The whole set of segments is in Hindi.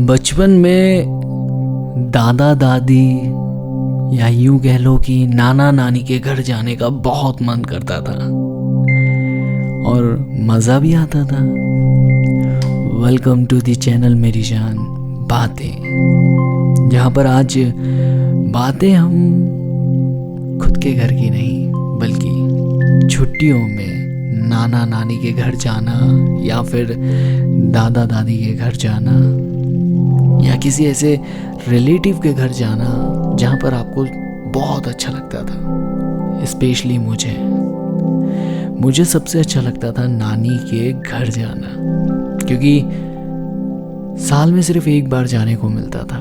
बचपन में दादा दादी या यूं कह लो कि नाना नानी के घर जाने का बहुत मन करता था और मज़ा भी आता था। वेलकम टू द चैनल मेरी जान बातें, जहाँ पर आज बातें हम खुद के घर की नहीं बल्कि छुट्टियों में नाना नानी के घर जाना या फिर दादा दादी के घर जाना या किसी ऐसे रिलेटिव के घर जाना जहाँ पर आपको बहुत अच्छा लगता था। स्पेशली मुझे सबसे अच्छा लगता था नानी के घर जाना, क्योंकि साल में सिर्फ एक बार जाने को मिलता था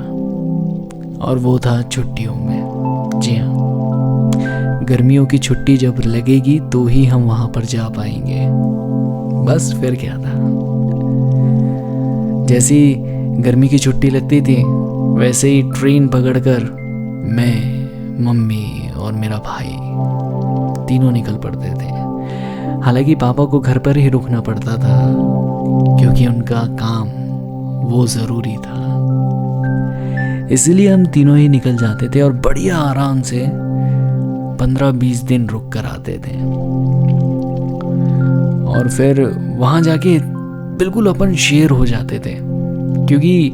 और वो था छुट्टियों में। जी हाँ, गर्मियों की छुट्टी जब लगेगी तो ही हम वहाँ पर जा पाएंगे। बस फिर क्या था, जैसी गर्मी की छुट्टी लगती थी वैसे ही ट्रेन पकड़कर मैं, मम्मी और मेरा भाई तीनों निकल पड़ते थे। हालांकि पापा को घर पर ही रुकना पड़ता था क्योंकि उनका काम वो ज़रूरी था, इसलिए हम तीनों ही निकल जाते थे और बढ़िया आराम से 15-20 दिन रुक कर आते थे। और फिर वहाँ जाके बिल्कुल अपन शेर हो जाते थे, क्योंकि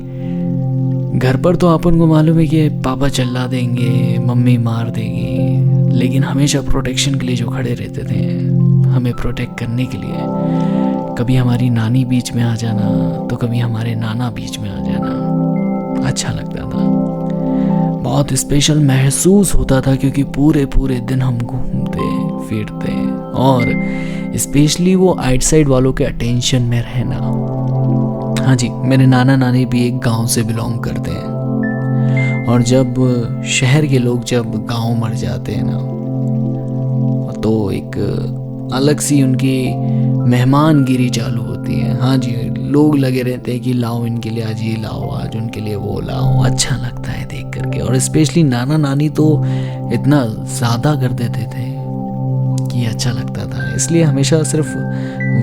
घर पर तो अपन को मालूम है कि पापा चिल्ला देंगे, मम्मी मार देगी, लेकिन हमेशा प्रोटेक्शन के लिए जो खड़े रहते थे, हमें प्रोटेक्ट करने के लिए, कभी हमारी नानी बीच में आ जाना तो कभी हमारे नाना बीच में आ जाना अच्छा लगता था। बहुत स्पेशल महसूस होता था क्योंकि पूरे पूरे दिन हम घूमते फिरते और स्पेशली वो आउटसाइड वालों के अटेंशन में रहना। हाँ जी, मेरे नाना नानी भी एक गांव से बिलोंग करते हैं और जब शहर के लोग जब गांव मर जाते हैं ना तो एक अलग सी उनकी मेहमानगिरी चालू होती है। हाँ जी, लोग लगे रहते हैं कि लाओ इनके लिए आज ये लाओ, आज उनके लिए वो लाओ। अच्छा लगता है देख करके। और स्पेशली नाना नानी तो इतना ज़्यादा कर देते थे कि अच्छा लगता था, इसलिए हमेशा सिर्फ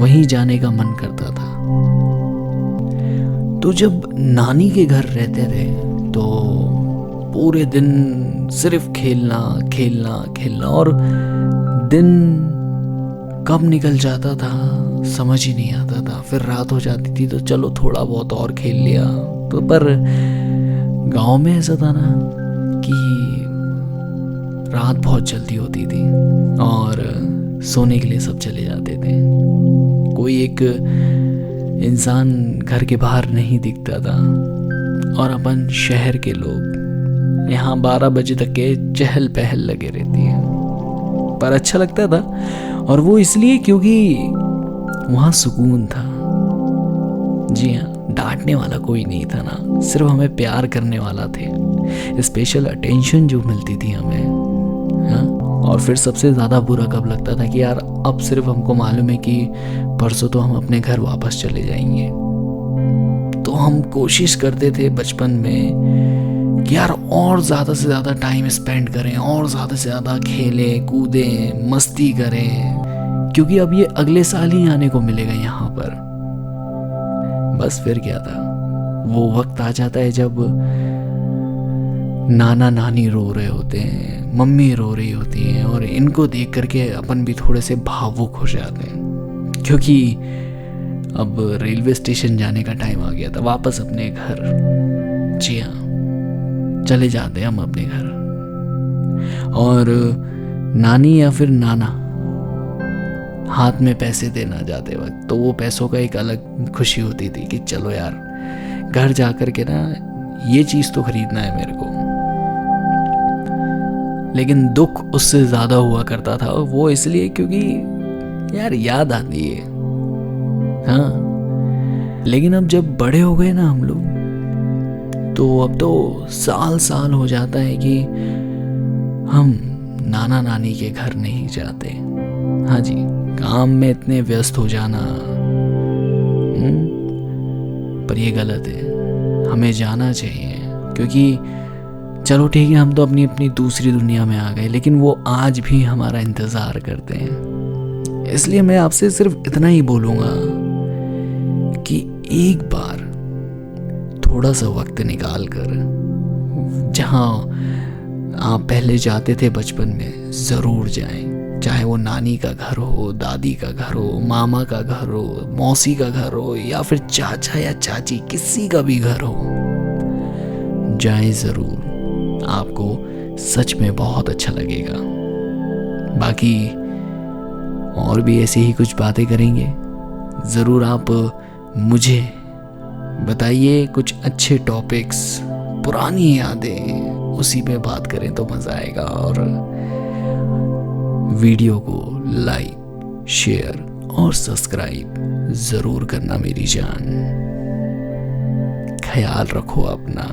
वहीं जाने का मन करता था। तो जब नानी के घर रहते थे तो पूरे दिन सिर्फ खेलना खेलना खेलना और दिन कब निकल जाता था समझ ही नहीं आता था। फिर रात हो जाती थी तो चलो थोड़ा बहुत और खेल लिया। तो पर गांव में ऐसा था ना कि रात बहुत जल्दी होती थी और सोने के लिए सब चले जाते थे। कोई एक इंसान घर के बाहर नहीं दिखता था और अपन शहर के लोग यहाँ 12 बजे तक के चहल पहल लगे रहती है। पर अच्छा लगता था, और वो इसलिए क्योंकि वहाँ सुकून था। जी हाँ, डांटने वाला कोई नहीं था ना, सिर्फ हमें प्यार करने वाला थे। स्पेशल अटेंशन जो मिलती थी हमें। हाँ, और फिर सबसे ज़्यादा बुरा कब लगता था कि यार अब सिर्फ हमको मालूम है कि परसों तो हम अपने घर वापस चले जाएंगे। तो हम कोशिश करते थे बचपन में कि यार और ज़्यादा से ज़्यादा टाइम स्पेंड करें और ज़्यादा से ज़्यादा खेलें कूदें मस्ती करें, क्योंकि अब ये अगले साल ही आने को मिलेगा यहाँ पर। बस फिर क्या था, वो वक्त आ जाता है जब नाना नानी रो रहे होते हैं, मम्मी रो रही होती हैं और इनको देख करके अपन भी थोड़े से भावुक हो जाते हैं, क्योंकि अब रेलवे स्टेशन जाने का टाइम आ गया था, वापस अपने घर। जी हाँ, चले जाते हैं हम अपने घर। और नानी या फिर नाना हाथ में पैसे देना जाते वक्त तो वो पैसों का एक अलग खुशी होती थी कि चलो यार घर जा कर के ना ये चीज़ तो खरीदना है मेरे को। लेकिन दुख उससे ज़्यादा हुआ करता था, वो इसलिए क्योंकि यार याद आती है। हाँ, लेकिन अब जब बड़े हो गए ना हम लोग तो अब तो साल साल हो जाता है कि हम नाना नानी के घर नहीं जाते। हाँ जी, काम में इतने व्यस्त हो जाना। पर ये गलत है, हमें जाना चाहिए, क्योंकि चलो ठीक है हम तो अपनी अपनी दूसरी दुनिया में आ गए, लेकिन वो आज भी हमारा इंतज़ार करते हैं। इसलिए मैं आपसे सिर्फ इतना ही बोलूँगा कि एक बार थोड़ा सा वक्त निकाल कर जहाँ आप पहले जाते थे बचपन में ज़रूर जाएं। चाहे वो नानी का घर हो, दादी का घर हो, मामा का घर हो, मौसी का घर हो, या फिर चाचा या चाची, किसी का भी घर हो, जाएं ज़रूर। आपको सच में बहुत अच्छा लगेगा। बाकी और भी ऐसी ही कुछ बातें करेंगे। ज़रूर आप मुझे बताइए कुछ अच्छे टॉपिक्स, पुरानी यादें, उसी पे बात करें तो मज़ा आएगा। और वीडियो को लाइक, शेयर और सब्सक्राइब ज़रूर करना मेरी जान। ख्याल रखो अपना।